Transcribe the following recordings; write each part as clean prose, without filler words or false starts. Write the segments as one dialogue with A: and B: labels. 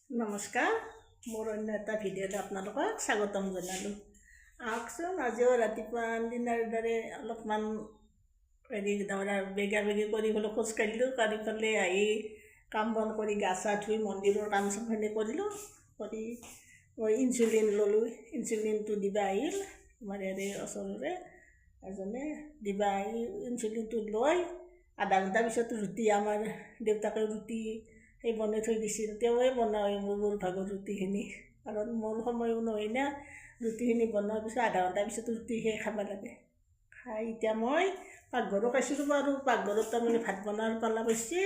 A: নমস্কাৰ, মোৰ অন্য এটা ভিডিঅ'ত আপোনালোকক স্বাগতম জনালোঁ। আহকচোন, আজিও ৰাতিপুৱা দিনাৰ দৰে অলপমান বেগা কৰি পেলাই খোজকাঢ়িলোঁ। কাঢ়ি পেলাই আহি কাম বন কৰি গা চা ধুই মন্দিৰৰ কাম চামখিনি কৰিলোঁ। কৰি মই ইনচুলিন ল'লোঁ। ইনচুলিনটো দিবা আহিল আমাৰ ইয়াৰে ওচৰৰে এজনে। দিবা আহি ইনচুলিনটো লৈ আধা ঘণ্টাৰ পিছত ৰুটি, আমাৰ দেউতাকে ৰুটি সেই বনাই থৈ দিছিল, তেওঁৱে বনায় মোৰ ভাগৰ ৰুটিখিনি, কাৰণ মোৰ সময়ো নহয় না। ৰুটিখিনি বনোৱাৰ পিছত আধা ঘণ্টাৰ পিছত ৰুটিহে খাব লাগে। খাই এতিয়া মই পাকঘৰত আহিছিলোঁ বাৰু। পাকঘৰত তাৰমানে ভাত বনোৱাৰ পালা পাইছে।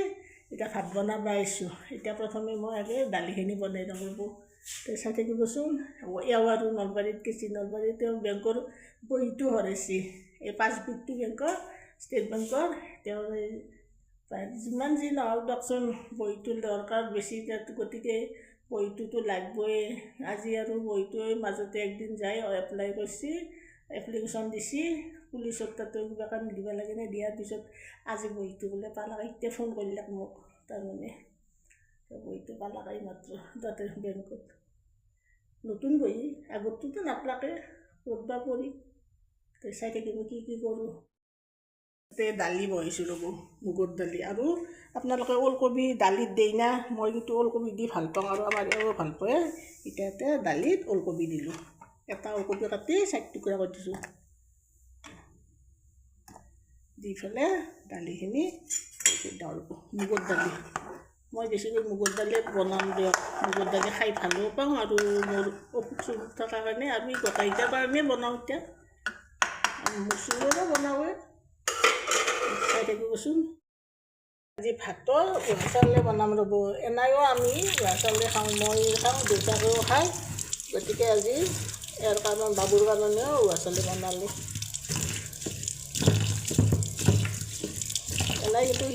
A: এতিয়া ভাত বনাব আহিছোঁ। এতিয়া প্ৰথমে মই আগে দালিখিনি বনাই ল'ব লাগিব। চাই থাকিবচোন, এওঁ আৰু নলবাৰীত গৈছে। নলবাৰীত তেওঁ বেংকৰ বহীটো হৰাইছে, এই পাছবুকটো বেংকৰ, ষ্টেট বেংকৰ। তেওঁ যিমান যি নহওক দিয়কচোন, বহীটোৰ দৰকাৰ বেছি, গতিকে বহীটোতো লাগবই। আজি আৰু বহীটোৱে মাজতে একদিন যাই এপ্লাই কৰিছে, এপ্লিকেশ্যন দিছে পুলিচত, তাতে কিবা কাম দিব লাগে নে। দিয়াৰ পিছত আজি বহীটো বোলে পালাক। এতিয়া ফোন কৰিলাক মোক, তাৰমানে বহীটো পালাক মাত্ৰ তাতে বেংকত। নতুন বহী, আগতটোতো নাপলাকে, ক'তবা পৰি। চাই থাকিব কি কৰোঁ। তাতে দালি বহাইছোঁ ৰ'ব, মুগৰ দালি। আৰু আপোনালোকে ওলকবি দালিত দেই না, মই কিন্তু ওলকবি দি ভাল পাওঁ আৰু আমাৰ এওঁ ভাল পায়। এতিয়া দালিত ওলকবি দিলোঁ। এটা ওলকবি কাটি 4 টুকুৰা কৰি দিছোঁ। দি পেলাই দালিখিনি দিওঁ ৰ'ব, মুগৰ দালি। মই বেছিকৈ মুগৰ দালি বনাম দিয়ক। মুগৰ দালি খাই ভালো পাওঁ, আৰু মোৰ অসুখ চসুখ থকাৰ কাৰণে আমি গোটেইকেইটাৰ কাৰণে বনাওঁ। এতিয়া মচুৰৰো বনাওঁৱে, চাই থাকিবচোন। আজি ভাতো উহা চাউলে বনাম ৰ'ব। এনাইও আমি উহা চাউলে খাওঁ, মই খাওঁ, দেউতাকেও খায়। গতিকে আজি ইয়াৰ কাৰণে, বাবুৰ কাৰণেও উহা চাউলে বনালোঁ। এনাই কিন্তু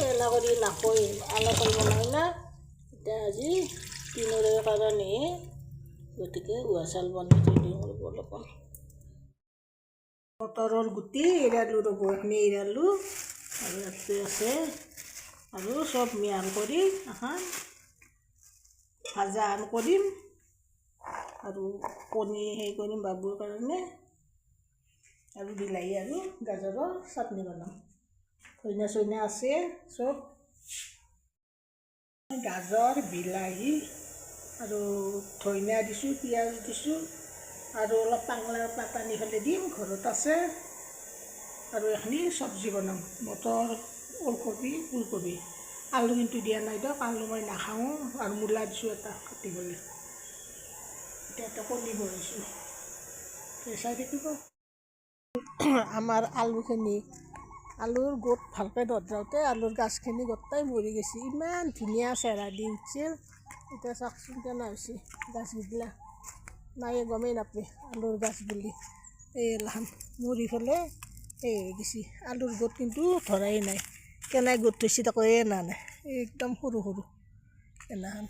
A: এনা কৰি নাখায়, আলা চাউল বনাই না। এতিয়া আজি তিনিওৰে কাৰণে, গতিকে উহা চাউল বনাই থৈ দিওঁ ৰ'ব অলপমান। মটৰৰ গুটি এৰালোঁ ৰ'ব, এইখিনি এৰালোঁ। আৰু ইয়াতে আছে, আৰু চব মিহল কৰি এখন ভাজা কৰিম, আৰু কণী হেৰি কৰিম বাবুৰ কাৰণে, আৰু বিলাহী আৰু গাজৰৰ চাটনি বনাম। ধনিয়া চনিয়া আছে চব। গাজৰ, বিলাহী আৰু ধনিয়া দিছোঁ, পিঁয়াজ দিছোঁ, আৰু অলপ পাংলাৰ পাত আনি পেলাই দিম, ঘৰত আছে। আৰু এইখিনি চব্জি বনাম, মটৰ, ওলকবি, ফুলকবি। আলু কিন্তু দিয়া নাই দিয়ক, আলু মই নাখাওঁ। আৰু মূলা দিছোঁ এটা কাটি পেলাই। এতিয়া এটা কণী বনাইছোঁ, চাই থাকিব। আমাৰ আলুৰ গোট ভালকৈ নধৰাওঁতে আলুৰ গাছখিনি গোটেই মৰি গৈছে। ইমান ধুনীয়া চেহেৰা দি উঠিছিল। এতিয়া চাওকচোন কেনে হৈছে গাছগিলা, নাই গমেই নাপায় আলুৰ গাছ বুলি। এইগিলাখান মৰি পেলাই এই হৈ গৈছে। আলুৰ গোট কিন্তু ধৰাই নাই, কেনে গোট থৈছে তাকো নাই, একদম সৰু সৰু এনাখান।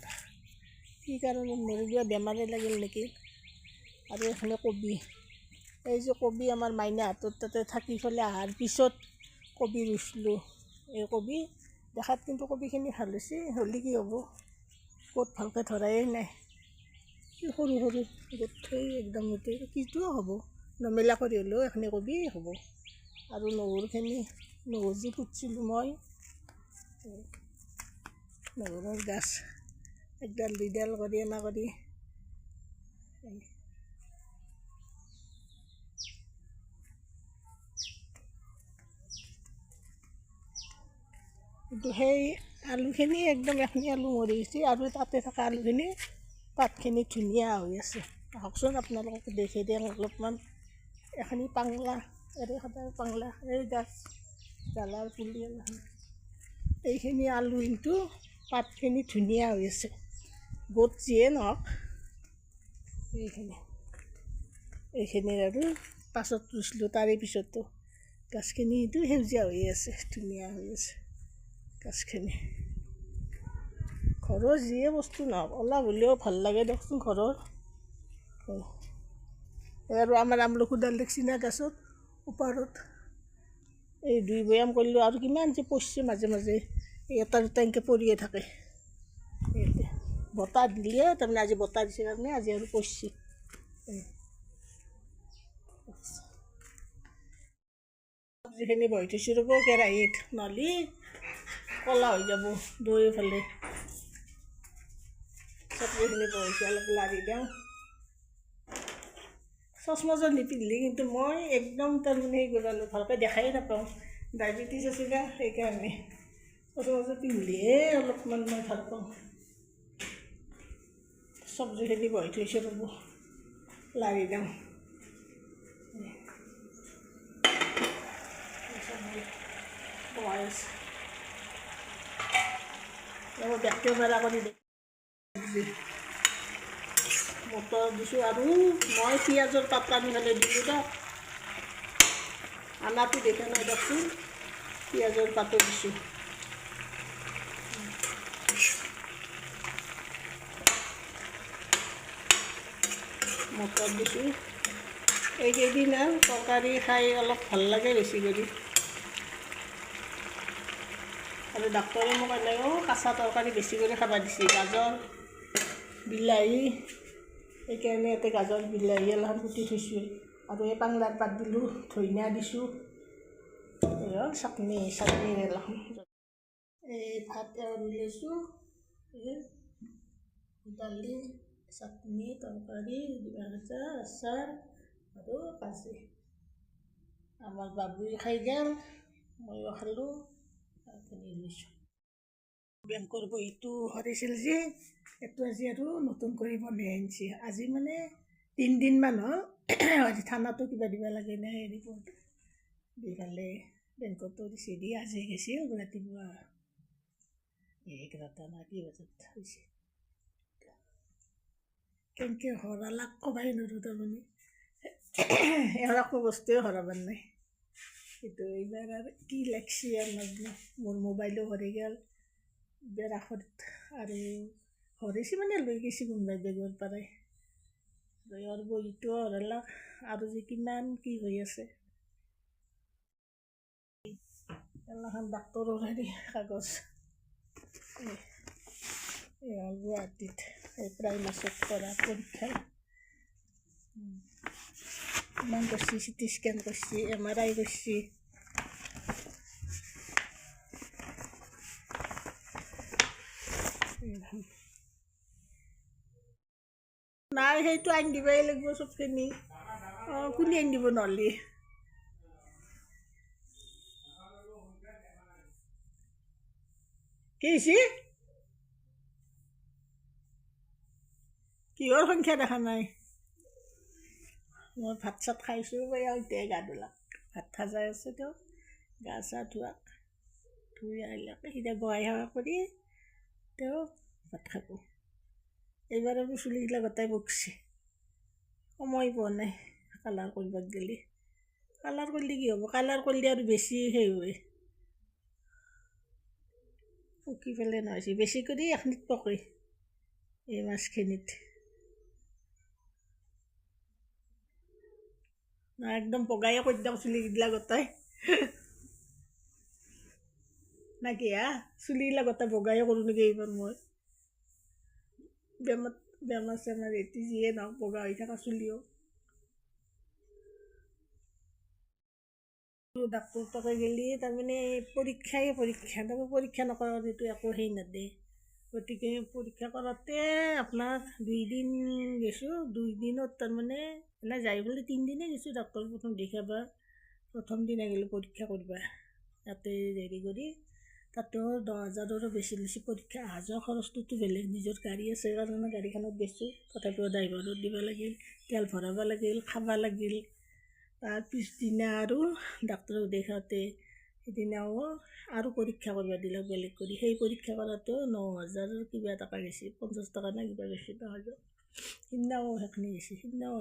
A: কি কাৰণত মৰি যোৱা, বেমাৰে লাগিল নেকি। আৰু এইফালে কবি, এই যে কবি আমাৰ মাইনাহঁতৰ তাতে থাকি পেলাই অহাৰ পিছত কবি ৰুইছিলোঁ। এই কবি দেখাত কিন্তু কবিখিনি ভাল হৈছে, হ'লে কি হ'ব, ক'ত ভালকৈ ধৰাই নাই, সৰু সৰু গোট থৈ একদম গোটেই। কিটোও হ'ব, নমেলা কৰি হ'লেও এইখিনি কবি হ'ব। আৰু নহৰু যি পুতিছিলোঁ মই, নহৰুৰ গাছ একডাল দুইডাল কৰি এনা কৰি। কিন্তু সেই আলুখিনি একদম এখিনি আলু মৰি গৈছে, আৰু তাতে থকা আলুখিনি পাতখিনি ধুনীয়া হৈ আছে। আহকচোন আপোনালোকক দেখি দিয়ক অলপমান। এখিনি পাংলা, এৰে সদায় পাংলা, এই গাছ জ্বালাৰ পুলি। এইখিনি আলু কিন্তু পাতখিনি ধুনীয়া হৈ আছে, গোট যিয়ে নহওক। এইখিনিৰ আৰু পাছত ৰুইছিলোঁ, তাৰে পিছতো গাছখিনি কিন্তু সেউজীয়া হৈ আছে, ধুনীয়া হৈ আছে গাছখিনি। ঘৰৰ যিয়ে বস্তু নহওক, অলপ হ'লেও ভাল লাগে দিয়কচোন ঘৰৰ। আৰু আমাৰ আমলখিডাল দেখছি না গছত ওপৰত, এই 2 বয়াম কৰিলোঁ, আৰু কিমান যে পচছে মাজে মাজে, এটা দুটা এনেকৈ পৰিয়ে থাকে। বতাহ দিলে তাৰমানে আজি বতাহ দিছে কাৰণে আজি আৰু পচছি চব্জিখিনি বহি থৈছোঁ ৰ'ব কেৰাহীত নহ'লে ক'লা হৈ যাব দৈ ফালে চব্জিখিনি বহিছোঁ অলপ লাৰি দিওঁ চচমচত নিপিন্ধিলে কিন্তু মই একদম তাৰমানে সেই কৰিলোঁ ভালকৈ দেখাই নাপাওঁ ডায়েবেটিছ আছে না সেইকাৰণে চচমচত পিন্ধিলেহে অলপমান মই ভাল পাওঁ চব্জিখিনি বহি থৈছোঁ ৰ'ব লাৰি দিওঁ বেগটো বেলা কৰি দিওঁ মটৰ দিছোঁ আৰু মই পিঁয়াজৰ পাত আনি পেলাই দিলোঁ দিয়ক আনাটো দেখা নাই দিয়কচোন পিঁয়াজৰ পাতো দিছোঁ মটৰ দিছোঁ এইকেইদিন আৰু তৰকাৰী খাই অলপ ভাল লাগে বেছি কৰি আৰু ডাক্তৰে মোক এনেও কাঁচা তৰকাৰী বেছি কৰি খাব দিছে গাজৰ বিলাহী সেইকাৰণে ইয়াতে গাজৰ বিলাহী অলপ কুটি থৈছোঁ আৰু এই পাংলাৰ পাত দিলোঁ ধনিয়া দিছোঁ এই চাটনি অলপ এই ভাত উলিয়াইছোঁ এই দালি চাটনি তৰকাৰী ভাজা আচাৰ আৰু ভাজি আমাৰ বাবুই খাই গ'ল ময়ো খালোঁ লৈছোঁ বেংকৰ বহীটো সৰিছিল যে এইটো আজি আৰু নতুন কৰি বনাই আনিছে আজি মানে 3 দিনমান হ'ল আজি থানাতো কিবা দিব লাগে নে ৰিপৰ্ট দি পেলাই বেংকতো দিছে দি আজি গৈছিল ৰাতিপুৱা 11টা না কি বজাত হৈছে কেনেকৈ হৰালাক ক'বাই নোৱাৰোঁ তাৰমানে একো বস্তুৱে হৰাবাৰ নাই কিন্তু এইবাৰ আৰু কি লাগছি আৰু নাজানো মোৰ মোবাইলো হৰি গ'ল বেৰাখত আৰু হৰিছে মানে লৈ গৈছে কোনোবাই বেগৰ পৰাই আৰু বহীটো হৰালাক আৰু যে কিমান কি হৈ আছে এখন ডাক্তৰৰ হেৰি কাগজ গুৱাহাটীত এই প্ৰাইমাছত কৰা পৰীক্ষা ইমান কৰিছে চিটি স্কেন কৰিছে MRI কৰিছে নাই সেইটো আনি দিবই লাগিব চবখিনি কোনে আনি দিব নহ'লে কি হৈছে কিহৰ সংখ্যা দেখা নাই মই ভাত চাত খাইছোঁ এতিয়া গা ধুলাক ভাত খাজাই আছে তেওঁ গা চা ধোৱাক ধুই আহিলাক এতিয়া বহাই সেৱা কৰি তেওঁ ভাত খাব এইবাৰ আৰু চুলিগিলা গোটাই বগছে সময় পোৱা নাই কালাৰ কৰিব গ'লে কালাৰ কৰিলে কি হ'ব কালাৰ কৰিলে আৰু বেছি সেই হয় পকি পেলাই নহৈছে বেছি কৰি এখিনিত পকে এই মাছখিনিত একদম বগাই কৰি দিওঁ চুলিগিলা গোটাই নাকি চুলিগিলা গোটাই বগাই কৰোঁ নেকি এইবাৰ মই বেমাৰ চেমাৰ এটি যিয়ে নহওক বগা হৈ থকা চুলিও ডাক্তৰ তাতে গ'লে তাৰমানে পৰীক্ষা তাৰমানে পৰীক্ষা নকৰা যিটো একো হেৰি নেদে গতিকে পৰীক্ষা কৰাতে আপোনাৰ 2 দিন গৈছোঁ 2 দিনত তাৰমানে এনে যাই বোলে 3 দিনে গৈছোঁ ডাক্তৰ প্ৰথম দেখাবা প্ৰথম দিনা গ'লোঁ পৰীক্ষা কৰিবা তাতে হেৰি কৰি তাতেও 10,000ৰো বেছি লৈছে পৰীক্ষা অহা যোৱা খৰচটোতো বেলেগ নিজৰ গাড়ী আছে কাৰণে গাড়ীখনত গৈছোঁ তথাপিও ড্ৰাইভাৰত দিব লাগিল তেল ভৰাব লাগিল খাব লাগিল তাৰ পিছদিনা আৰু ডাক্তৰক দেখাওঁতে সেইদিনাও আৰু পৰীক্ষা কৰিব দিলে বেলেগ কৰি সেই পৰীক্ষা কৰাতেও 9,000 কিবা টকা গৈছে 50 টকা নে কিবা গৈছে 9,000 সিদিনাও সেইখিনি গৈছে সিদিনাও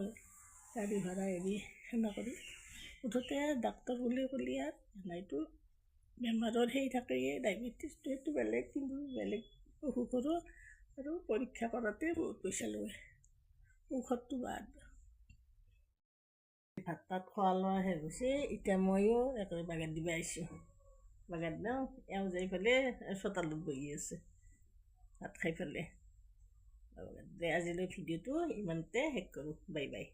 A: গাড়ী ভাড়া হেৰি সেনা কৰি মুঠতে ডাক্তৰ বুলি ক'লে আৰু নাইতো বেমাৰৰ সেই থাকেই ডায়েবেটিছটো সেইটো বেলেগ কিন্তু বেলেগ অসুখৰো আৰু পৰীক্ষা কৰাতে বহুত পইচা লয় ঔষধটো বাদ ভাত তাত খোৱা লোৱা শেষ হৈছে এতিয়া ময়ো একেবাৰে বাগান দিব আহিছোঁ বাগান দিওঁ এওঁ যাই পেলাই চোতালত বহি আছে ভাত খাই পেলাই আজিলৈ ভিডিঅ'টো ইমানতে শেষ কৰোঁ। Bye bye.